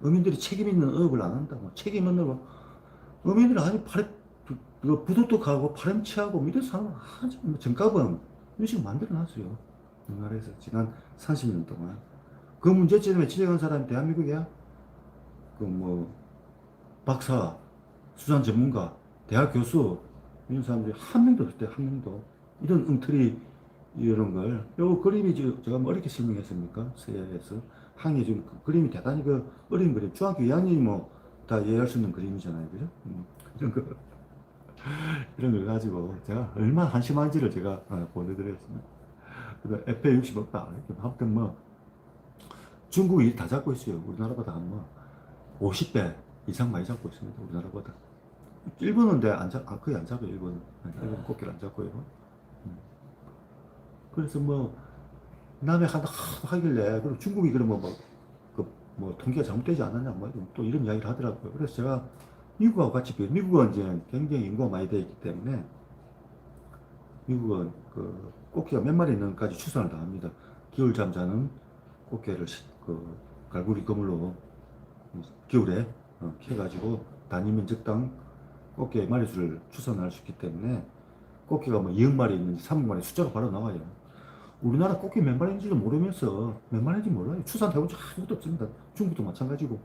어민들이 책임 있는 어업을 안 한다. 뭐 책임 있는 거 어민들이 아니 부도덕하고 파렴치하고 이런 사람 아주 정가범 이런 식으로 만들어놨어요. 우리나라에서 지난 30년 동안 그 문제점에 지적한 사람이 대한민국이야. 그 뭐 박사, 수산 전문가, 대학 교수 이런 사람들이 한 명도 없을 때 한 명도 이런 엉터리 이런 걸 요 그림이 제가 뭐 어렵게 설명했습니까? 서예에서 항해 좀 그림이 대단히 그 어려운 그림 중학교 2학년이 뭐 다 이해할 수 있는 그림이잖아요, 그죠? 이런 거 이런 걸 가지고 제가 얼마나 한심한지를 제가 보내드렸습니다. FA 60 없다. 아무튼 뭐 중국이 다 잡고 있어요. 우리나라보다 한 50배 이상 많이 잡고 있습니다. 우리나라보다. 일본은 거의 안 잡아요. 일본은 꽃게를 안 잡고요. 그래서 뭐 남해 하다 하길래 그럼 중국이 그러면 뭐 통계가 잘못되지 않았냐 또 이런 이야기를 하더라고요. 그래서 제가 미국하고 같이 미국은 이제 굉장히 인구가 많이 되어 있기 때문에 미국은 그 꽃게가 몇 마리 있는까지 추산을 다 합니다. 겨울잠 자는 꽃게를 그 갈고리 그물로 겨울에 캐가지고 단위 면적당 꽃게 마리수를 추산할 수 있기 때문에 꽃게가 뭐 2억 마리 있는지 3억 마리 숫자가 바로 나와요. 우리나라 꽃게 몇 마리인지도 모르면서 몇 마리인지 몰라요. 추산해본 적 아무것도 없습니다. 중국도 마찬가지고.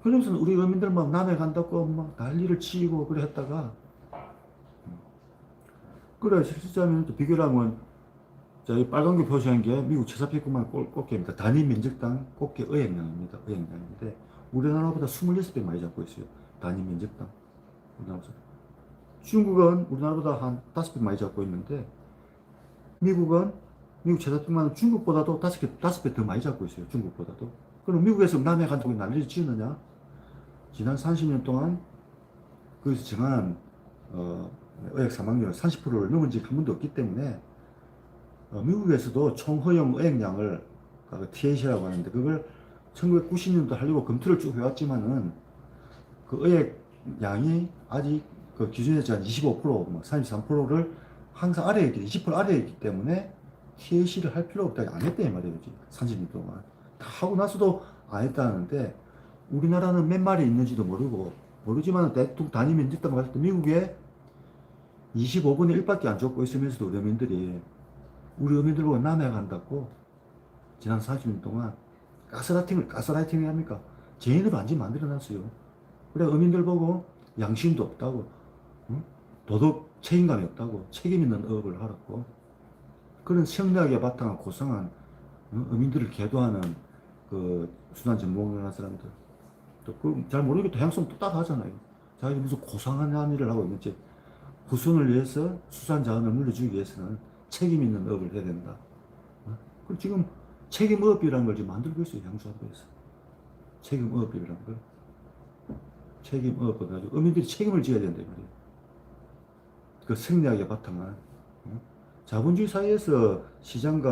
그러면서 우리 어민들 막 남해 간다고 막 난리를 치고 그래 했다가 그래 실질적으로 비교를 하면 자, 이 빨간 게 표시한 게 미국 chesapeake만 꽃게입니다. 단위 면적당 꽃게 어획량입니다. 어획량인데 우리나라보다 26배 많이 잡고 있어요. 단위 면적당. 중국은 우리나라보다 한 5배 많이 잡고 있는데 미국 chesapeake만 중국보다도 5배 더 많이 잡고 있어요. 중국보다도. 그럼 미국에서 남해 간다고 난리를 치느냐? 지난 30년 동안 거기서 정한 어획 사망률 30%를 넘은 적이 한 번도 없기 때문에 미국에서도 총 허용 어획량을 TAC라고 하는데 그걸 1990년도 하려고 검토를 쭉 해왔지만은 그 어획량이 아직 그 기준에 제한 25%, 뭐 33%를 항상 아래에 있기, 20% 아래에 있기 때문에 TAC를 할 필요 없다고 안 했다 이 말이에요. 30년 동안 다 하고 나서도 안 했다는데 우리나라는 몇 마리 있는지도 모르지만 대충 단위 면적당 봤을 때 미국에 25분의 1밖에 안 줬고 있으면서도 우리 어민들이 우리 어민들 보고 남해 간다고 지난 40년 동안 가스라이팅을 합니까? 죄인을 완전히 만들어놨어요. 그래 어민들 보고 양심도 없다고, 도덕 책임감이 없다고, 책임 있는 어업을 하라고 그런 성리학에 바탕한 고상한 어민들을 계도하는 그 수산 전문가라는 사람들 또 잘 모르게 또 향수는 또 따라하잖아요. 자기 무슨 고상한 일을 하고 있는지 후손을 위해서 수산 자원을 물려주기 위해서는 책임 있는 업을 해야 된다. 그리고 지금 책임업이라는 걸 지금 만들고 있어요. 향수업에서 책임업이라는 걸. 책임업을 가지고 어민들이 책임을 져야 된다 말이에요. 그 생략에 바탕한 자본주의 사회에서 시장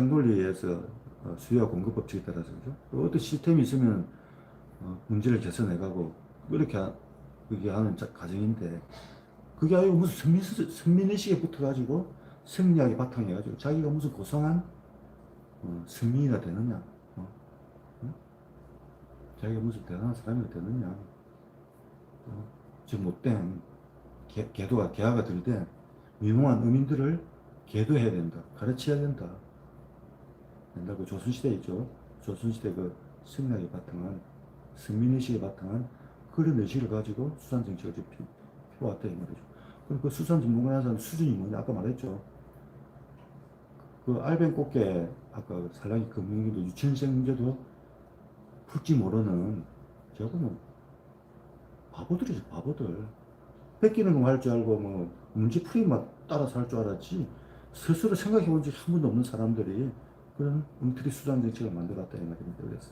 논리에서 수요와 공급 법칙에 따라서 그죠? 어떤 시스템이 있으면 문제를 개선해가고 이렇게 그게 하는 과정인데 그게 아니고 무슨 선민의식에 붙어가지고 승리학에 바탕해가지고 자기가 무슨 고상한 승민이가 되느냐, 자기가 무슨 대단한 사람이 되느냐, 지금 못된 계화가 들된 미모한 어민들을 계도해야 된다, 가르쳐야 된다. 그 조선시대 있죠. 조선시대 그 승리학에 바탕한 승민의식에 바탕한 그런 의식을 가지고 수산정책을 펴왔다 이 말이죠. 그럼 그 수산 전문가라는 사람 수준이 뭐냐? 아까 말했죠. 그 알벤 꽃게 아까 살라기 금융기도 유치원생 문제도 풀지 모르는 저거는 바보들이죠. 바보들. 뺏기는 것만 할 줄 알고 뭐 문제 풀이만 따라서 할 줄 알았지 스스로 생각해 본 적이 한 번도 없는 사람들이 그런 엉터리 수산 정책을 만들었다 이 말입니다. 그래서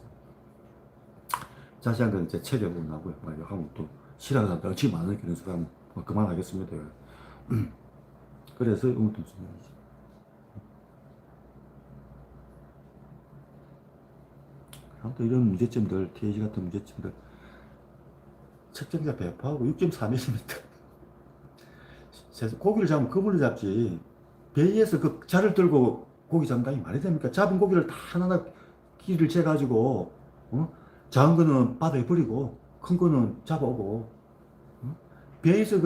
자세한 건 이제 책에 보면 나고요. 하면 또 싫어하는 사람들 엄청 많으니까 그런 사람 그만하겠습니다. 그래서 엉뚱 수산이지. 아무튼 이런 문제점들, TAC 같은 문제점들 책정자 배포하고 6.4mm 고기를 잡으면 그물로 잡지. 배 위에서 그 자를 들고 고기 잡는다니 말이 됩니까? 잡은 고기를 다 하나하나 길을 재가지고, 작은 거는 바다에 버리고, 큰 거는 잡아오고, 배에서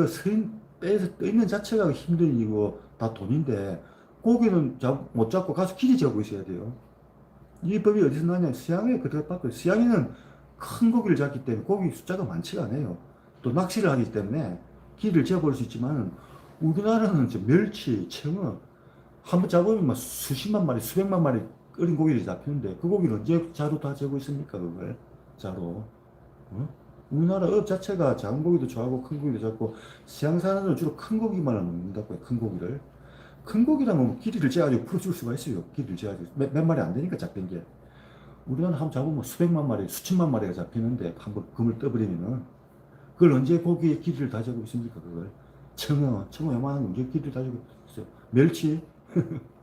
배에서 떠 있는 자체가 힘든 이고 다 돈인데, 고기는 못 잡고 가서 길이 재고 있어야 돼요. 이 법이 어디서 나냐? 수양회 그대로 받고, 수양회는 큰 고기를 잡기 때문에 고기 숫자가 많지가 않아요. 또 낚시를 하기 때문에 길을 재볼 수 있지만, 우리나라는 멸치, 청어, 한번 잡으면 막 수십만 마리, 수백만 마리 어린 고기를 잡히는데, 그 고기를 언제 자로 다 재고 있습니까, 그걸? 자로. 우리나라 업 자체가 작은 고기도 좋아하고 큰 고기도 잡고, 수양사는 주로 큰 고기만 먹는다고요, 큰 고기를. 큰 고기라면 길이를 재가지고 풀어줄 수가 있어요. 길이를 재가지고. 몇 마리 안 되니까 잡힌 게. 우리나라 한번 잡으면 수백만 마리, 수천만 마리가 잡히는데, 한번 금을 떠버리면은, 그걸 언제 고기의 길이를 다 재고 있습니까, 그걸? 청어 요만한 언제 길이를 다 재고 있어요. 멸치,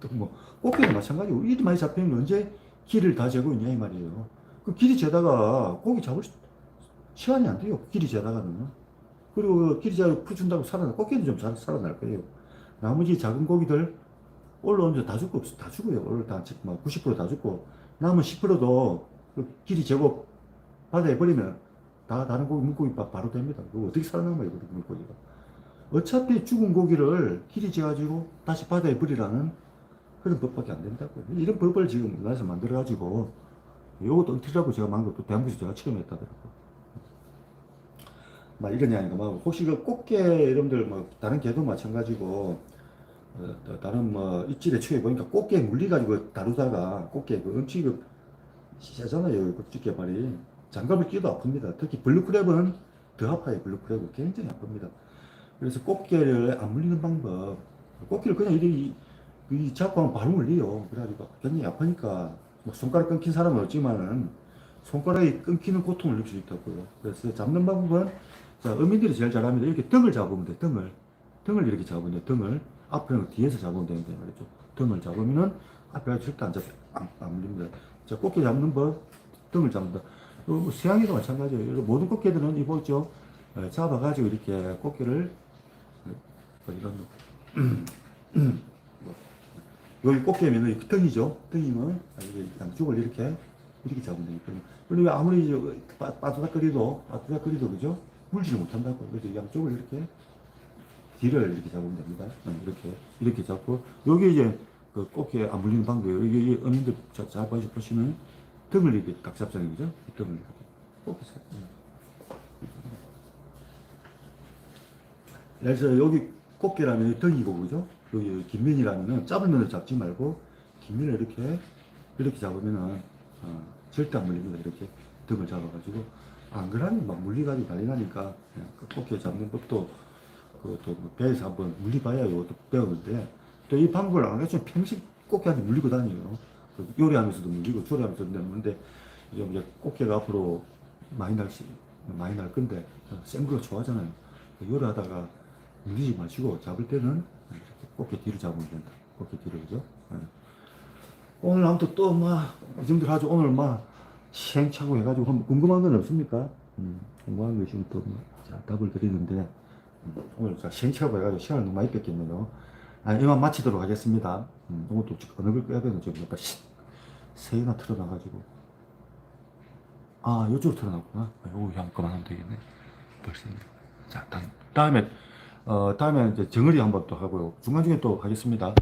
또 뭐, 꽃게도 마찬가지고, 이리 많이 잡히면 언제 길이를 다 재고 있냐, 이 말이에요. 그 길이 재다가 고기 잡을 시간이 안 돼요. 길이 재다가는. 그리고 그 길이 재다가 풀준다고 꽃게는 좀 잘 살아날 거예요. 나머지 작은 고기들 올라오면 다 죽고, 다 죽어요. 올라 90% 다 죽고, 남은 10%도 그 길이 재고 바다에 버리면 다 다른 고기, 물고기 바로 됩니다. 그거 어떻게 살아남아요, 그 물고기가. 어차피 죽은 고기를 길이 재가지고 다시 바다에 버리라는 그런 법밖에 안 된다고요. 이런 법을 지금 우리나라에서 만들어가지고, 요것도 엉터리라고 제가 만든 것도 대한민국에서 제가 처음 했다더라고요. 막 이러냐니까, 막 혹시 그 꽃게 여러분들 뭐 다른 개도 마찬가지고, 다른 뭐 입질의 추에 보니까 꽃게 물리가지고 다루다가 꽃게 그 엄청 그 세잖아요, 그 집게발이. 장갑을 끼도 아픕니다. 특히 블루크랩은 더 아파요. 블루크랩은 굉장히 아픕니다. 그래서 꽃게를 안 물리는 방법, 꽃게를 그냥 이 잡고 하면 바로 물려요. 그래가지고 굉장히 아프니까, 뭐 손가락 끊긴 사람은 없지만은 손가락이 끊기는 고통을 느낄 수 있다고요. 그래서 잡는 방법은, 자, 어민들이 제일 잘합니다. 이렇게 등을 잡으면 돼, 등을 이렇게 잡으면 돼, 등을. 앞에는 뒤에서 잡으면 되는데 말이죠. 등을 잡으면은 앞에가 절대 안 물립니다. 자, 꽃게 잡는 법, 등을 잡는다. 수양이도 마찬가지예요. 모든 꽃게들은 이거 있죠. 잡아가지고 이렇게 꽃게를, 여기 꽃게면은 이렇게 등이죠. 등이면 양쪽을 이렇게 잡으면 되기 때문에. 그리고 아무리 빠두닥거리도 그죠? 물지를 못한다고. 그래서 양쪽을 이렇게 뒤를 이렇게 잡으면 됩니다. 이렇게 잡고, 여기 이제 그 꽃게 안 물리는 방법이에요. 여기 어민들 잘 보시면 등을 이렇게 딱 잡잖아요. 그죠? 등을 이렇게. 꽃게 잡. 그래서 여기 꽃게라면 등이고, 그죠? 여기 긴면이라면은 짧은 면을 잡지 말고, 긴면을 이렇게 잡으면은, 절대 안 물립니다. 이렇게 등을 잡아가지고. 안 그러면 막 물리가지고 난리 나니까, 그 꽃게 잡는 법도, 그것도 배에서 한번 물리봐야 이것도 배우는데, 또 이 방법을 안 해주면 평생 꽃게한테 물리고 다녀요. 요리하면서도 물리고, 조리하면서도 물리는데, 이제 꽃게가 앞으로 많이 날 건데, 센 거 좋아하잖아요. 요리하다가 물리지 마시고, 잡을 때는 이렇게 꽃게 뒤로 잡으면 된다. 꽃게 뒤로, 그죠? 오늘 아무튼 또 이 정도 하죠. 오늘 시행착오 해가지고 궁금한 건 없습니까? 궁금한 거 있으면 또 답을 드리는데, 오늘 시행착오 해가지고 시간을 너무 많이 뺏겼네요. 이만 마치도록 하겠습니다. 오늘 또 어느 걸 꺼야 되나 지금 약간 세 개나 틀어놔가지고. 이쪽으로 틀어놨구나. 그냥 그만하면 되겠네. 벌써. 자, 다음에 이제 정어리 한번 또 하고요. 중간중에 또 하겠습니다.